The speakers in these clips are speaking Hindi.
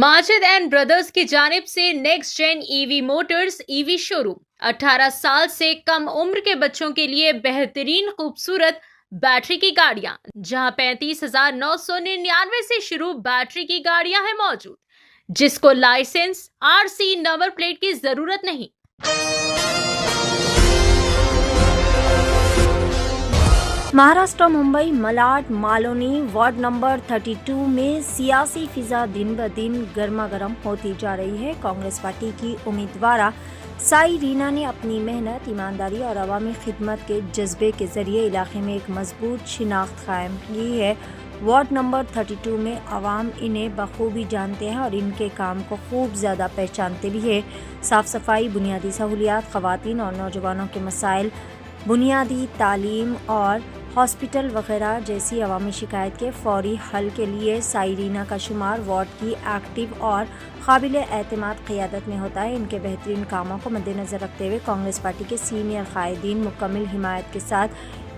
माजिद एंड ब्रदर्स की जानिब से next gen EV motors EV showroom 18 साल से कम उम्र के बच्चों के लिए बेहतरीन खूबसूरत बैटरी की गाड़ियां, जहां 35,999 से शुरू बैटरी की गाड़ियां हैं मौजूद, जिसको लाइसेंस आरसी नंबर प्लेट की जरूरत नहीं। महाराष्ट्र मुंबई मलाड मालोनी वार्ड नंबर 32 में सियासी फिजा दिन ब दिन गर्मा गर्म होती जा रही है। कांग्रेस पार्टी की उम्मीदवार साई रीना ने अपनी मेहनत, ईमानदारी और अवामी खिदमत के जज्बे के जरिए इलाके में एक मजबूत शिनाख्त कायम की है। वार्ड नंबर 32 में अवाम इन्हें बखूबी जानते हैं और इनके काम को खूब ज़्यादा पहचानते भी है। साफ़ सफाई, बुनियादी सहूलियात, ख़वातीन और नौजवानों के मसाइल, बुनियादी तालीम और हॉस्पिटल वगैरह जैसी अवामी शिकायत के फौरी हल के लिए साई रीना का शुमार वार्ड की एक्टिव और काबिल एतमाद क़यादत में होता है। इनके बेहतरीन कामों को मद्देनज़र रखते हुए कांग्रेस पार्टी के सीनियर कायदीन मुकम्मल हिमायत के साथ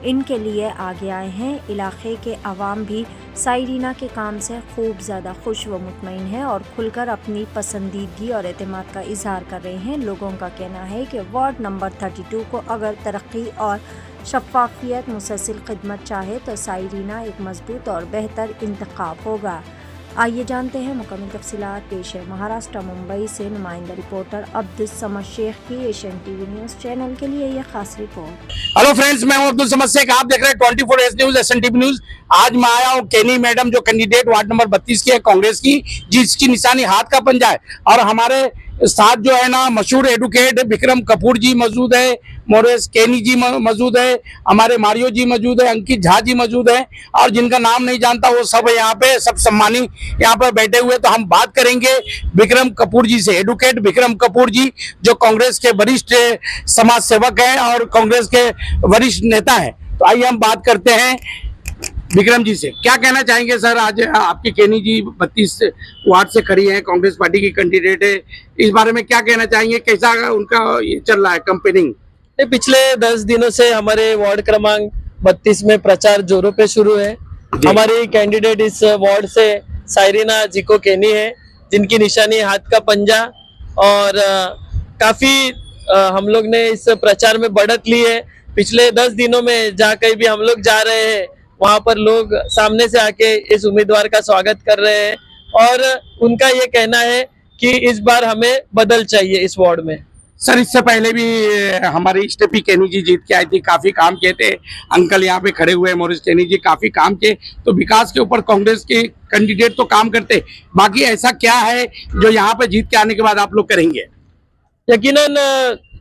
इनके लिए आगे आए हैं। इलाके के अवाम भी साई रीना के काम से खूब ज़्यादा खुश व मुतमईन है और खुलकर अपनी पसंदीदगी और एतमाद का इजहार कर रहे हैं। लोगों का कहना है कि वार्ड नंबर 32 को अगर तरक्की और शफ़ाफ़ियत, मुसलसल खिदमत चाहे तो साई रीना एक मजबूत और बेहतर इंतखाब होगा। आइए जानते हैं मुकम्मल तफसीलात। पेश है महाराष्ट्र मुंबई से नुमाइंदा रिपोर्टर अब्दुल समद शेख की एशियन टीवी न्यूज़ चैनल के लिए यह खास रिपोर्ट। हेलो फ्रेंड्स, मैं हूं अब्दुल समद शेख। आप देख रहे हैं 24 न्यूज़ एशियन टीवी न्यूज़। आज मैं आया हूं केनी मैडम जो कैंडिडेट वार्ड नंबर 32 की है कांग्रेस की, जिसकी निशानी हाथ का पंजा है। और हमारे साथ जो है ना मशहूर एडवोकेट विक्रम कपूर जी मौजूद है, मोरेश केनी जी मौजूद है, हमारे मारियो जी मौजूद है, अंकित झा जी मौजूद है और जिनका नाम नहीं जानता वो सब यहाँ पे सब सम्मानी यहाँ पर बैठे हुए। तो हम बात करेंगे विक्रम कपूर जी से। एडवोकेट विक्रम कपूर जी जो कांग्रेस के वरिष्ठ समाज सेवक हैं और कांग्रेस के वरिष्ठ नेता हैं। तो आइए हम बात करते हैं विक्रम जी से। क्या कहना चाहेंगे सर? आज आपकी केनी जी 32 वार्ड से खड़ी हैं, कांग्रेस पार्टी की कैंडिडेट है, इस बारे में क्या कहना चाहेंगे? कैसा उनका ये चल रहा है कैंपेनिंग? पिछले 10 दिनों से हमारे वार्ड क्रमांक 32 में प्रचार जोरों पे शुरू है। हमारी कैंडिडेट इस वार्ड से साई रीना जिको केनी है, जिनकी निशानी हाथ का पंजा। और काफी हम लोग ने इस प्रचार में बढ़त ली है। पिछले 10 दिनों में जहाँ कहीं भी हम लोग जा रहे हैं वहां पर लोग सामने से आके इस उम्मीदवार का स्वागत कर रहे हैं और उनका ये कहना है कि इस बार हमें बदल चाहिए इस वार्ड में। सर, इससे पहले भी हमारी स्टेफी केनी जी जीत के आई थी, काफी काम किए थे। अंकल यहाँ पे खड़े हुए मोरिस केनी जी, काफी काम किए। तो विकास के ऊपर कांग्रेस के कैंडिडेट तो काम करते, बाकी ऐसा क्या है जो यहाँ पे जीत के आने के बाद आप लोग करेंगे? यकीनन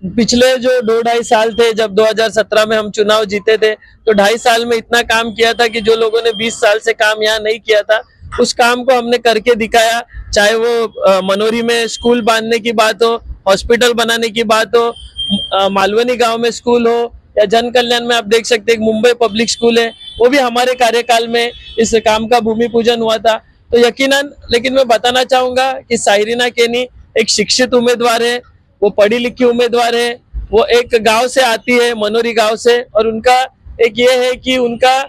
पिछले जो 2-2.5 साल थे, जब 2017 में हम चुनाव जीते थे, तो 2.5 साल में इतना काम किया था कि जो लोगों ने 20 साल से काम यहाँ नहीं किया था, उस काम को हमने करके दिखाया। चाहे वो मनोरी में स्कूल बांधने की बात हो, हॉस्पिटल बनाने की बात हो, मालवनी गांव में स्कूल हो, या जन कल्याण में आप देख सकते हैं मुंबई पब्लिक स्कूल है, वो भी हमारे कार्यकाल में इस काम का भूमि पूजन हुआ था। तो यकीनन, लेकिन मैं बताना चाहूंगा कि साई रीना केनी एक शिक्षित उम्मीदवार है, वो पढ़ी लिखी उम्मीदवार है, वो एक गांव से आती है, मनोरी गांव से, और उनका एक ये है कि उनका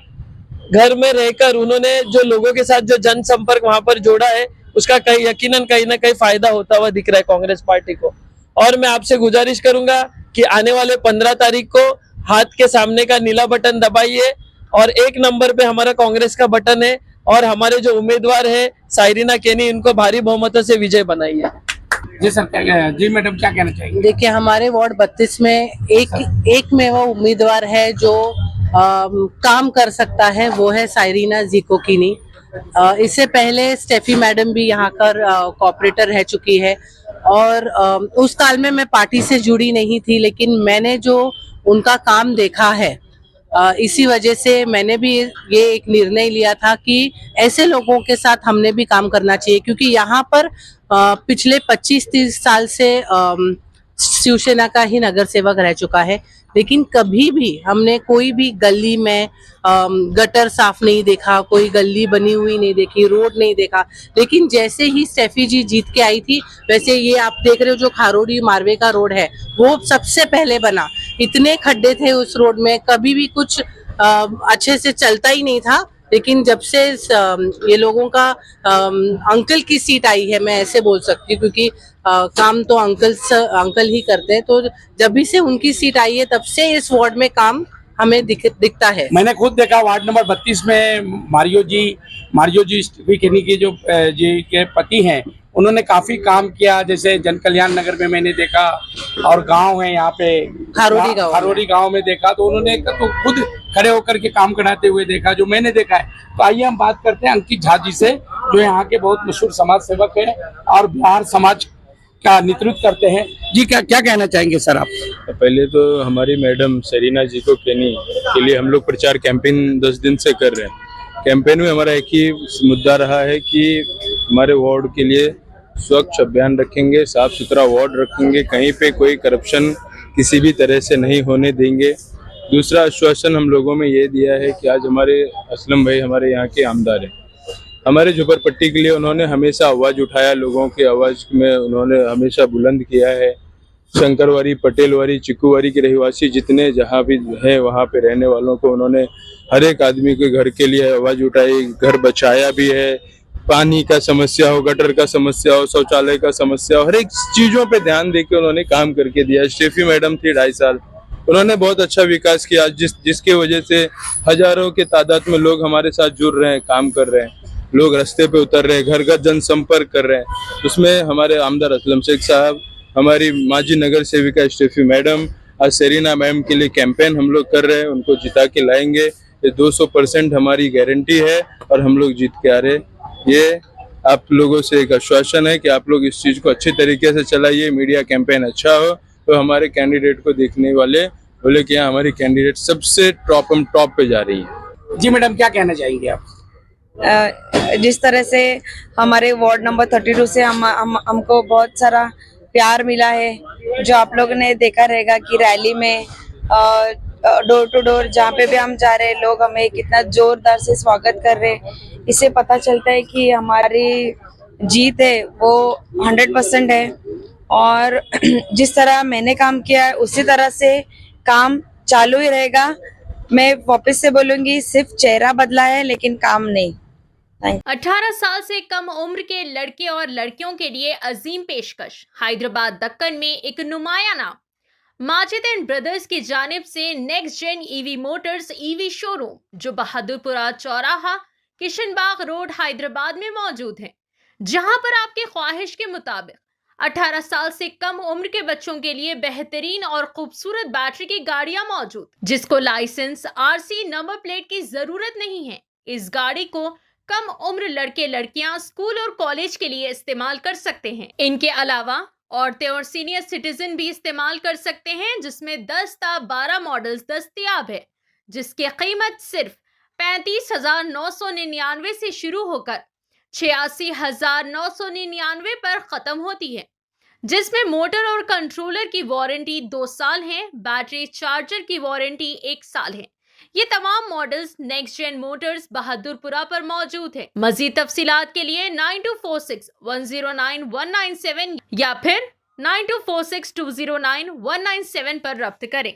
घर में रहकर उन्होंने जो लोगों के साथ जो जनसंपर्क वहां पर जोड़ा है, उसका यकीनन कहीं ना कहीं फायदा होता हुआ दिख रहा है कांग्रेस पार्टी को। और मैं आपसे गुजारिश करूंगा कि आने वाले 15 तारीख को हाथ के सामने का नीला बटन दबाइए और 1 नंबर पे हमारा कांग्रेस का बटन है और हमारे जो उम्मीदवार है साई रीना केनी, इनको भारी बहुमतों से विजय बनाइए। जी सर, जी मैडम क्या कहना चाहेंगे? देखिए, हमारे वार्ड 32 में एक में वो उम्मीदवार है जो काम कर सकता है, वो है साई रीना जिको केनी। इससे पहले स्टेफी मैडम भी यहाँ कर कॉर्पोरेटर रह चुकी है और उस काल में मैं पार्टी से जुड़ी नहीं थी, लेकिन मैंने जो उनका काम देखा है, इसी वजह से मैंने भी ये एक निर्णय लिया था कि ऐसे लोगों के साथ हमने भी काम करना चाहिए, क्योंकि यहाँ पर पिछले 25-30 साल से शिवसेना का ही नगर सेवक रह चुका है, लेकिन कभी भी हमने कोई भी गली में गटर साफ नहीं देखा, कोई गली बनी हुई नहीं देखी, रोड नहीं देखा। लेकिन जैसे ही स्टेफी जी जीत के आई थी, वैसे ये आप देख रहे हो जो खारोड़ी मारवे का रोड है, वो सबसे पहले बना। इतने खड्डे थे उस रोड में, कभी भी कुछ अच्छे से चलता ही नहीं था, लेकिन जब से ये लोगों का अंकल की सीट आई है, मैं ऐसे बोल सकती हूँ, क्योंकि काम तो अंकल ही करते हैं, तो जब भी से उनकी सीट आई है तब से इस वार्ड में काम हमें दिखता है। मैंने खुद देखा वार्ड नंबर 32 में मारियो जी स्टीफी केनी के जो जी के पति हैं, उन्होंने काफी काम किया। जैसे जन कल्याण नगर में मैंने देखा, और गांव है यहाँ पे खारोड़ी गांव में देखा, तो उन्होंने तो खुद खड़े होकर के काम कराते हुए देखा, जो मैंने देखा है। तो आइए हम बात करते हैं अंकित झा जी से, जो यहाँ के बहुत मशहूर समाज सेवक है और बिहार समाज का नेतृत्व करते हैं। जी क्या कहना चाहेंगे सर आप? पहले तो हमारी मैडम सेरिना जी को केनी के लिए हम लोग प्रचार कैंपेन 10 दिन से कर रहे हैं। कैंपेन में हमारा एक ही मुद्दा रहा है कि हमारे वार्ड के लिए स्वच्छ अभियान रखेंगे, साफ सुथरा वार्ड रखेंगे, कहीं पे कोई करप्शन किसी भी तरह से नहीं होने देंगे। दूसरा आश्वासन हम लोगों में ये दिया है कि आज हमारे असलम भाई हमारे यहाँ के आमदार हैं, हमारे झोपड़पट्टी के लिए उन्होंने हमेशा आवाज़ उठाया, लोगों की आवाज़ में उन्होंने हमेशा बुलंद किया है। शंकरवारी, पटेलवारी, चिक्कूवारी के रहवासी जितने जहाँ भी है वहाँ पे रहने वालों को उन्होंने हर एक आदमी के घर के लिए आवाज़ उठाई, घर बचाया भी है। पानी का समस्या हो, गटर का समस्या हो, शौचालय का समस्या हो, हर एक चीज़ों पे ध्यान देके उन्होंने काम करके दिया। स्टेफी मैडम थी 2.5 साल, उन्होंने बहुत अच्छा विकास किया, जिसके वजह से हजारों के तादाद में लोग हमारे साथ जुड़ रहे हैं, काम कर रहे हैं, लोग रास्ते पे उतर रहे हैं, घर घर जनसंपर्क कर रहे हैं। उसमें हमारे आमदार असलम शेख साहब, हमारी माजी नगर सेविका स्टेफी मैडम, आज सेरिना मैम के लिए कैंपेन हम लोग कर रहे हैं, उनको जिता के लाएंगे। ये 200% हमारी गारंटी है और हम लोग जीत के आ रहे हैं। ये आप लोगों से एक आश्वासन है कि आप लोग इस चीज़ को अच्छे तरीके से चलाइए, मीडिया कैंपेन अच्छा हो तो हमारे कैंडिडेट को देखने वाले बोले कि हाँ हमारी कैंडिडेट सबसे टॉप पे जा रही है। जी मैडम, क्या कहना चाहेंगे आप? जिस तरह से हमारे वार्ड नंबर 32 से हमको बहुत सारा प्यार मिला है, जो आप लोगों ने देखा रहेगा कि रैली में डोर टू डोर जहाँ पे भी हम जा रहे हैं, लोग हमें कितना जोरदार से स्वागत कर रहे हैं। इससे पता चलता है कि हमारी जीत है वो 100% है, और जिस तरह मैंने काम किया है उसी तरह से काम चालू ही रहेगा। मैं वापस से बोलूंगी, सिर्फ चेहरा बदला है लेकिन काम नहीं। 18 साल से कम उम्र के लड़के और लड़कियों के लिए अजीम पेशकश। हैदराबाद दक्कन में एक नुमाया नाम माजिद एंड ब्रदर्स की जानिब से next gen EV motors EV showroom, जो बहादुरपुरा चौराहा, किशनबाग रोड, हैदराबाद में मौजूद है, जहां पर आपकी ख्वाहिश के मुताबिक 18 साल से कम उम्र के बच्चों के लिए बेहतरीन और खूबसूरत बैटरी की गाड़ियां मौजूद, जिसको लाइसेंस, आरसी, नंबर प्लेट की जरूरत नहीं है। इस गाड़ी को कम उम्र लड़के लड़कियां स्कूल और कॉलेज के लिए इस्तेमाल कर सकते हैं। इनके अलावा औरतें और सीनियर सिटीजन भी इस्तेमाल कर सकते हैं, जिसमें 10 ता 12 मॉडल्स दस्तयाब है, जिसकी कीमत सिर्फ 35,999 से शुरू होकर 86,999 पर खत्म होती है, जिसमें मोटर और कंट्रोलर की वारंटी 2 साल है, बैटरी चार्जर की वारंटी 1 साल है। ये तमाम models next gen motors Bahadurpura पर मौजूद है। मजीद तफसीलात के लिए 9246109197 या फिर 9246209197 पर रब्त करें।